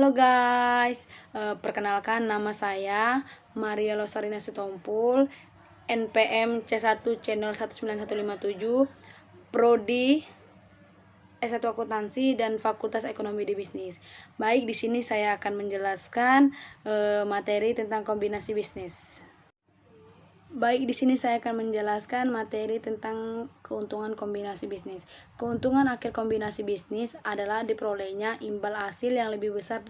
Halo guys, perkenalkan nama saya Maria Losarina Sitompul, NPM C1 Channel 19157, Prodi S1 Akuntansi dan Fakultas Ekonomi di Bisnis. Baik, di sini saya akan menjelaskan materi tentang kombinasi bisnis. Baik, di sini saya akan menjelaskan materi tentang keuntungan kombinasi bisnis. Keuntungan akhir kombinasi bisnis adalah diperolehnya imbal hasil yang lebih besar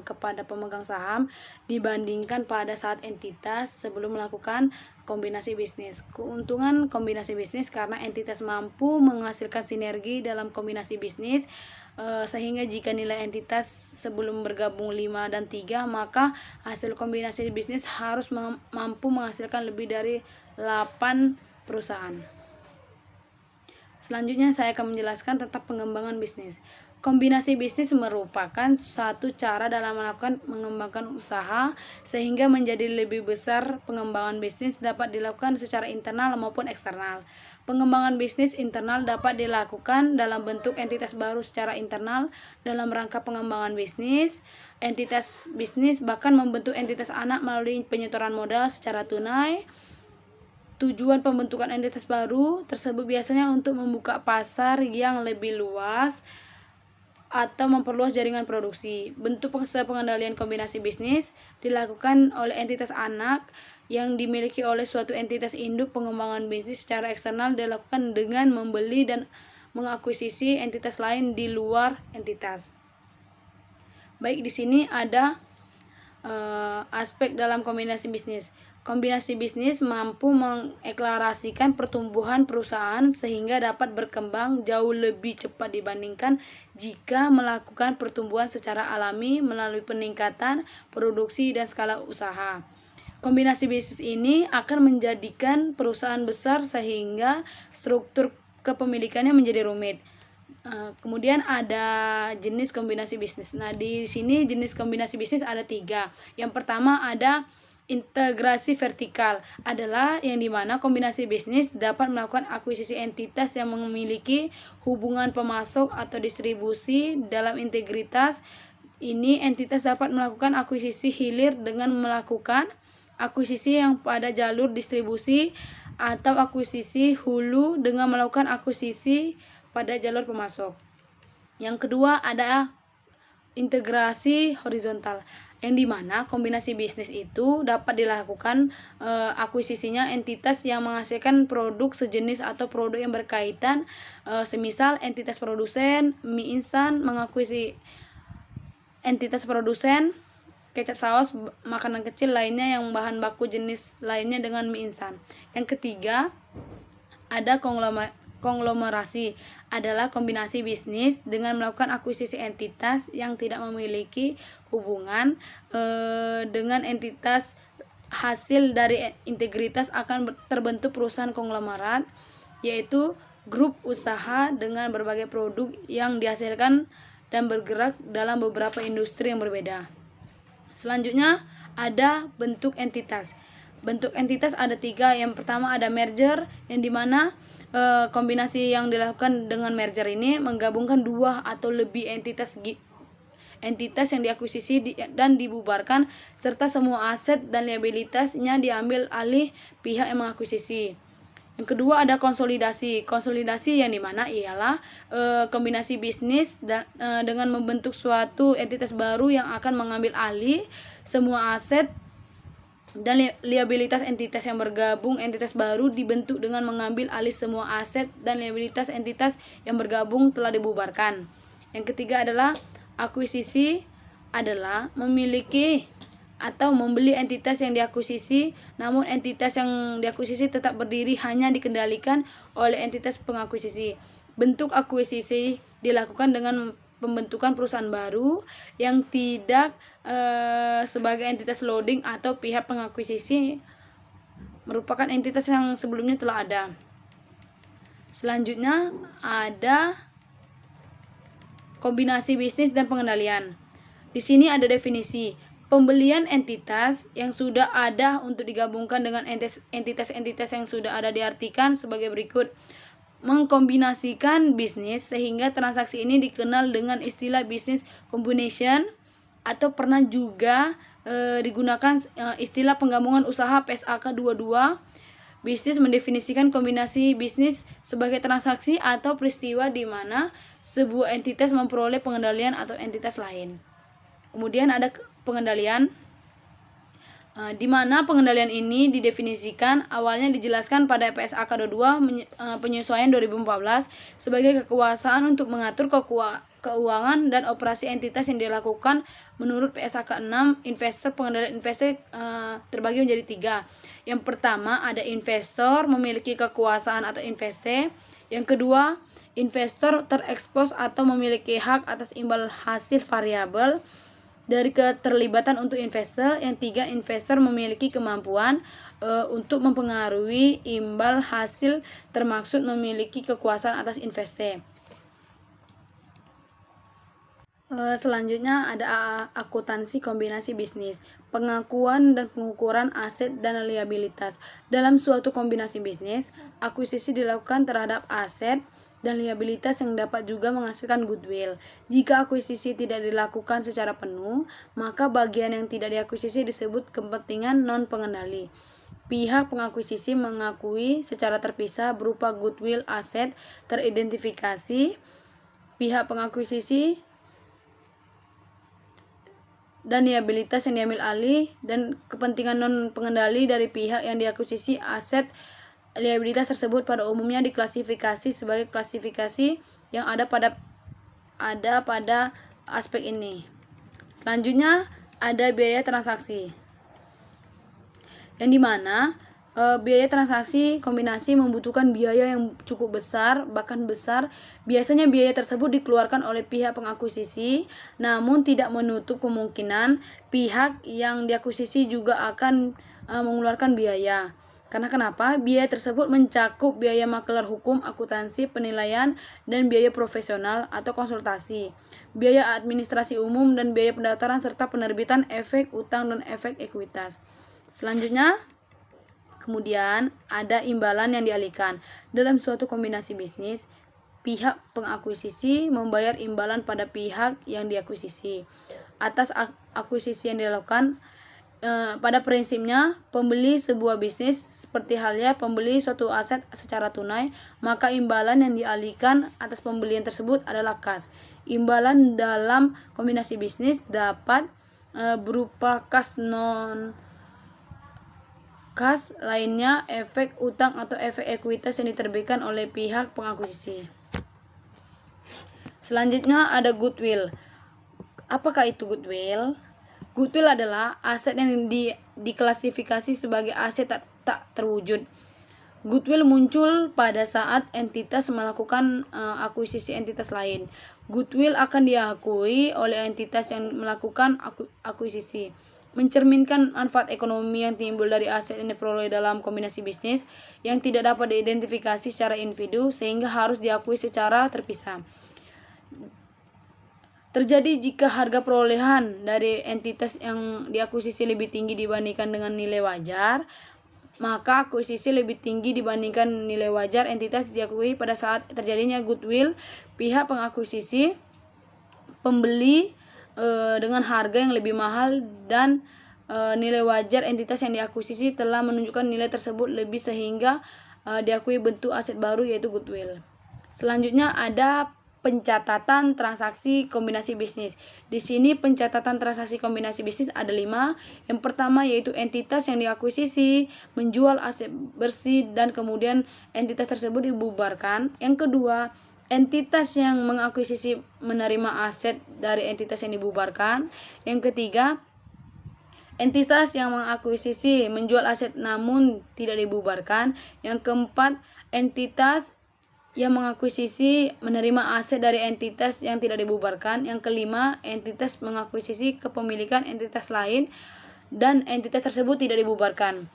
kepada pemegang saham dibandingkan pada saat entitas sebelum melakukan kombinasi bisnis. Keuntungan kombinasi bisnis karena entitas mampu menghasilkan sinergi dalam kombinasi bisnis, sehingga jika nilai entitas sebelum bergabung 5 dan 3, maka hasil kombinasi bisnis harus mampu menghasilkan lebih dari 8 perusahaan. Selanjutnya saya akan menjelaskan tentang pengembangan bisnis. Kombinasi bisnis merupakan satu cara dalam mengembangkan usaha sehingga menjadi lebih besar. Pengembangan bisnis dapat dilakukan secara internal maupun eksternal. Pengembangan bisnis internal dapat dilakukan dalam bentuk entitas baru secara internal dalam rangka pengembangan bisnis. Entitas bisnis bahkan membentuk entitas anak melalui penyetoran modal secara tunai. Tujuan pembentukan entitas baru tersebut biasanya untuk membuka pasar yang lebih luas atau memperluas jaringan produksi. Bentuk pengendalian kombinasi bisnis dilakukan oleh entitas anak yang dimiliki oleh suatu entitas induk. Pengembangan bisnis secara eksternal dilakukan dengan membeli dan mengakuisisi entitas lain di luar entitas. Baik, di sini ada aspek dalam kombinasi bisnis. Kombinasi bisnis mampu mengeklarasikan pertumbuhan perusahaan sehingga dapat berkembang jauh lebih cepat dibandingkan jika melakukan pertumbuhan secara alami melalui peningkatan produksi dan skala usaha. Kombinasi bisnis ini akan menjadikan perusahaan besar sehingga struktur kepemilikannya menjadi rumit. Kemudian ada jenis kombinasi bisnis. Nah, di sini jenis kombinasi bisnis ada 3. Yang pertama ada integrasi vertikal, adalah yang dimana kombinasi bisnis dapat melakukan akuisisi entitas yang memiliki hubungan pemasok atau distribusi. Dalam integritas ini entitas dapat melakukan akuisisi hilir dengan melakukan akuisisi yang pada jalur distribusi atau akuisisi hulu dengan melakukan akuisisi pada jalur pemasok. Yang kedua ada integrasi horizontal, yang dimana kombinasi bisnis itu dapat dilakukan akuisisinya entitas yang menghasilkan produk sejenis atau produk yang berkaitan, semisal entitas produsen mie instan mengakuisisi entitas produsen kecap saus makanan kecil lainnya yang bahan baku jenis lainnya dengan mie instan. Yang ketiga ada konglomerasi, adalah kombinasi bisnis dengan melakukan akuisisi entitas yang tidak memiliki hubungan dengan entitas. Hasil dari integritas akan terbentuk perusahaan konglomerat, yaitu grup usaha dengan berbagai produk yang dihasilkan dan bergerak dalam beberapa industri yang berbeda. Selanjutnya ada bentuk entitas. Bentuk entitas ada 3. Yang pertama ada merger, yang dimana kombinasi yang dilakukan dengan merger ini menggabungkan 2 atau lebih entitas yang diakuisisi dan dibubarkan, serta semua aset dan liabilitasnya diambil alih pihak yang mengakuisisi. Yang kedua ada konsolidasi. Konsolidasi yang dimana ialah kombinasi bisnis dengan membentuk suatu entitas baru yang akan mengambil alih semua aset dan liabilitas entitas yang bergabung. Entitas baru dibentuk dengan mengambil alih semua aset dan liabilitas entitas yang bergabung telah dibubarkan. Yang ketiga adalah akuisisi, adalah memiliki atau membeli entitas yang diakuisisi, namun entitas yang diakuisisi tetap berdiri hanya dikendalikan oleh entitas pengakuisisi. Bentuk akuisisi dilakukan dengan pembentukan perusahaan baru yang tidak sebagai entitas loading atau pihak pengakuisisi merupakan entitas yang sebelumnya telah ada. Selanjutnya ada kombinasi bisnis dan pengendalian. Di sini ada definisi. Pembelian entitas yang sudah ada untuk digabungkan dengan entitas-entitas yang sudah ada diartikan sebagai berikut. Mengkombinasikan bisnis sehingga transaksi ini dikenal dengan istilah business combination. atau pernah juga digunakan istilah penggabungan usaha PSAK 22. Bisnis mendefinisikan kombinasi bisnis sebagai transaksi atau peristiwa di mana sebuah entitas memperoleh pengendalian atau entitas lain. Kemudian ada pengendalian, di mana pengendalian ini didefinisikan awalnya dijelaskan pada PSAK 22 penyesuaian 2014 sebagai kekuasaan untuk mengatur keuangan dan operasi entitas yang dilakukan menurut PSAK 6. Pengendalian investor terbagi menjadi 3. Yang pertama ada investor memiliki kekuasaan atau investe. Yang kedua, investor terekspos atau memiliki hak atas imbal hasil variabel dari keterlibatan untuk investor. Yang tiga, investor memiliki kemampuan untuk mempengaruhi imbal hasil termaksud memiliki kekuasaan atas investe. Selanjutnya ada akuntansi kombinasi bisnis, pengakuan dan pengukuran aset dan liabilitas. Dalam suatu kombinasi bisnis, akuisisi dilakukan terhadap aset dan liabilitas yang dapat juga menghasilkan goodwill. Jika akuisisi tidak dilakukan secara penuh, maka bagian yang tidak diakuisisi disebut kepentingan non-pengendali. Pihak pengakuisisi mengakui secara terpisah berupa goodwill aset teridentifikasi. Pihak pengakuisisi dan liabilitas yang diambil alih dan kepentingan non pengendali dari pihak yang diakuisisi aset liabilitas tersebut pada umumnya diklasifikasi sebagai klasifikasi yang ada pada aspek ini. Selanjutnya ada biaya transaksi, yang dimana biaya transaksi kombinasi membutuhkan biaya yang cukup besar, bahkan besar. Biasanya biaya tersebut dikeluarkan oleh pihak pengakuisisi, namun tidak menutup kemungkinan pihak yang diakuisisi juga akan mengeluarkan biaya. Karena kenapa? Biaya tersebut mencakup biaya makelar hukum, akuntansi, penilaian, dan biaya profesional atau konsultasi, biaya administrasi umum, dan biaya pendaftaran serta penerbitan efek utang dan efek ekuitas. Selanjutnya, kemudian ada imbalan yang dialihkan. Dalam suatu kombinasi bisnis, pihak pengakuisisi membayar imbalan pada pihak yang diakuisisi atas akuisisi yang dilakukan. Pada prinsipnya, pembeli sebuah bisnis seperti halnya pembeli suatu aset secara tunai, maka imbalan yang dialihkan atas pembelian tersebut adalah kas. Imbalan dalam kombinasi bisnis dapat berupa kas non kas lainnya, efek utang atau efek ekuitas yang diterbitkan oleh pihak pengakuisisi. Selanjutnya ada goodwill. Apakah itu goodwill? Goodwill adalah aset yang diklasifikasi sebagai aset tak terwujud. Goodwill muncul pada saat entitas melakukan akuisisi entitas lain. Goodwill akan diakui oleh entitas yang melakukan akuisisi, mencerminkan manfaat ekonomi yang timbul dari aset yang diperoleh dalam kombinasi bisnis yang tidak dapat diidentifikasi secara individu sehingga harus diakui secara terpisah. Terjadi jika harga perolehan dari entitas yang diakuisisi lebih tinggi dibandingkan dengan nilai wajar, maka akuisisi lebih tinggi dibandingkan nilai wajar entitas diakui pada saat terjadinya goodwill. Pihak pengakuisisi pembeli dengan harga yang lebih mahal dan nilai wajar entitas yang diakuisisi telah menunjukkan nilai tersebut lebih sehingga diakui bentuk aset baru yaitu goodwill. Selanjutnya ada pencatatan transaksi kombinasi bisnis. Di sini pencatatan transaksi kombinasi bisnis ada 5. Yang pertama yaitu entitas yang diakuisisi menjual aset bersih dan kemudian entitas tersebut dibubarkan. Yang kedua, entitas yang mengakuisisi menerima aset dari entitas yang dibubarkan. Yang ketiga, entitas yang mengakuisisi menjual aset namun tidak dibubarkan. Yang keempat, entitas yang mengakuisisi menerima aset dari entitas yang tidak dibubarkan. Yang kelima, entitas mengakuisisi kepemilikan entitas lain dan entitas tersebut tidak dibubarkan.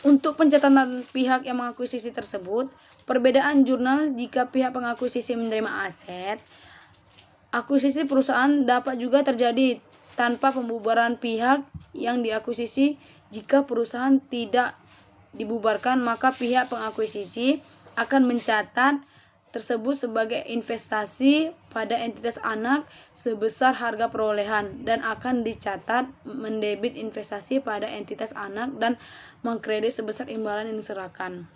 Untuk pencatatan pihak yang mengakuisisi tersebut, perbedaan jurnal jika pihak pengakuisisi menerima aset. Akuisisi perusahaan dapat juga terjadi tanpa pembubaran pihak yang diakuisisi. Jika perusahaan tidak dibubarkan, maka pihak pengakuisisi akan mencatat tersebut sebagai investasi pada entitas anak sebesar harga perolehan dan akan dicatat mendebit investasi pada entitas anak dan mengkredit sebesar imbalan yang diserahkan.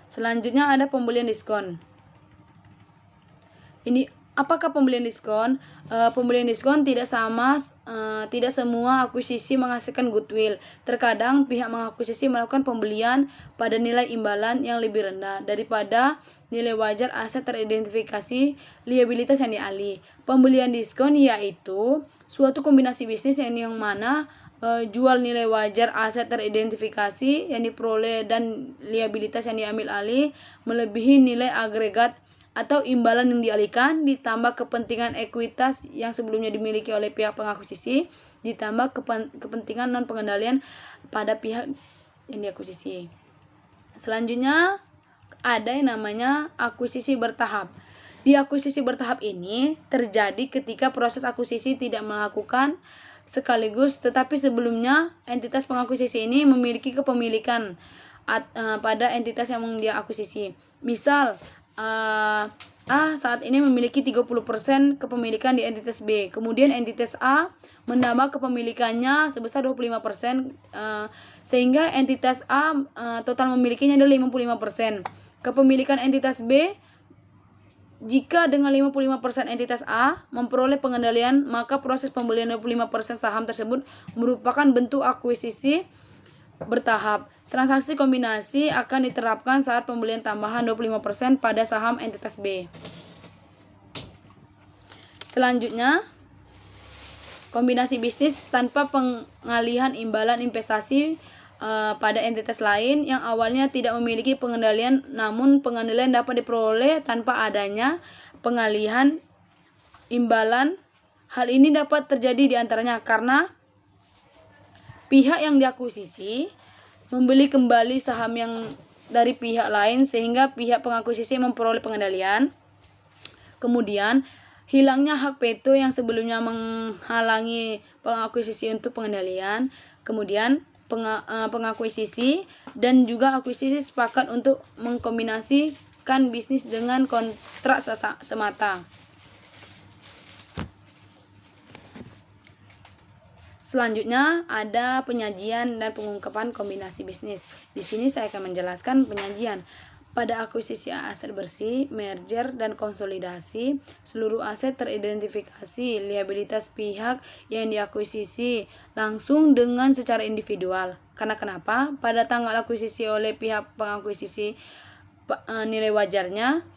Selanjutnya ada pembelian diskon. Ini apakah pembelian diskon? Pembelian diskon tidak semua akuisisi menghasilkan goodwill. Terkadang pihak mengakuisisi melakukan pembelian pada nilai imbalan yang lebih rendah daripada nilai wajar aset teridentifikasi liabilitas yang dialih. Pembelian diskon yaitu suatu kombinasi bisnis yang mana jual nilai wajar aset teridentifikasi yang diperoleh dan liabilitas yang diambil alih melebihi nilai agregat atau imbalan yang dialihkan ditambah kepentingan ekuitas yang sebelumnya dimiliki oleh pihak pengakuisisi ditambah kepentingan non pengendalian pada pihak yang diakuisisi. Selanjutnya ada yang namanya akuisisi bertahap. Di akuisisi bertahap ini terjadi ketika proses akuisisi tidak melakukan sekaligus tetapi sebelumnya entitas pengakuisisi ini memiliki kepemilikan pada entitas yang dia akuisisi. Misal A saat ini memiliki 30% kepemilikan di entitas B. Kemudian entitas A menambah kepemilikannya sebesar 25%, sehingga entitas A total memilikinya adalah 55%. Kepemilikan entitas B, jika dengan 55% entitas A memperoleh pengendalian, maka proses pembelian 25% saham tersebut merupakan bentuk akuisisi bertahap. Transaksi kombinasi akan diterapkan saat pembelian tambahan 25% pada saham entitas B. Selanjutnya, kombinasi bisnis tanpa pengalihan imbalan investasi pada entitas lain yang awalnya tidak memiliki pengendalian, namun pengendalian dapat diperoleh tanpa adanya pengalihan imbalan. Hal ini dapat terjadi diantaranya karena pihak yang diakuisisi membeli kembali saham yang dari pihak lain sehingga pihak pengakuisisi memperoleh pengendalian. Kemudian hilangnya hak veto yang sebelumnya menghalangi pengakuisisi untuk pengendalian. Kemudian pengakuisisi dan juga akuisisi sepakat untuk mengkombinasikan bisnis dengan kontrak semata. Selanjutnya ada penyajian dan pengungkapan kombinasi bisnis. Di sini saya akan menjelaskan penyajian. Pada akuisisi aset bersih, merger, dan konsolidasi, seluruh aset teridentifikasi liabilitas pihak yang diakuisisi langsung dengan secara individual. Karena kenapa? Pada tanggal akuisisi oleh pihak pengakuisisi nilai wajarnya,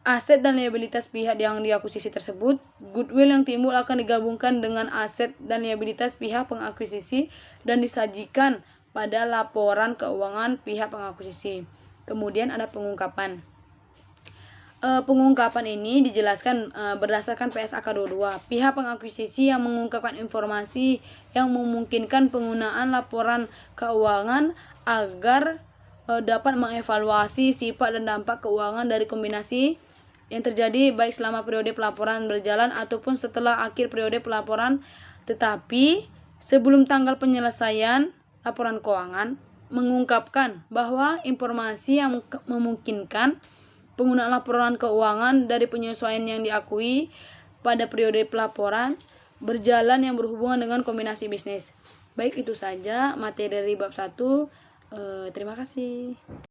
aset dan liabilitas pihak yang diakuisisi tersebut, goodwill yang timbul akan digabungkan dengan aset dan liabilitas pihak pengakuisisi dan disajikan pada laporan keuangan pihak pengakuisisi. Kemudian ada pengungkapan. Pengungkapan ini dijelaskan berdasarkan PSAK 22. Pihak pengakuisisi yang mengungkapkan informasi yang memungkinkan penggunaan laporan keuangan agar dapat mengevaluasi sifat dan dampak keuangan dari kombinasi yang terjadi baik selama periode pelaporan berjalan ataupun setelah akhir periode pelaporan, tetapi sebelum tanggal penyelesaian laporan keuangan mengungkapkan bahwa informasi yang memungkinkan penggunaan laporan keuangan dari penyesuaian yang diakui pada periode pelaporan berjalan yang berhubungan dengan kombinasi bisnis. Baik, itu saja materi dari bab 1. Terima kasih.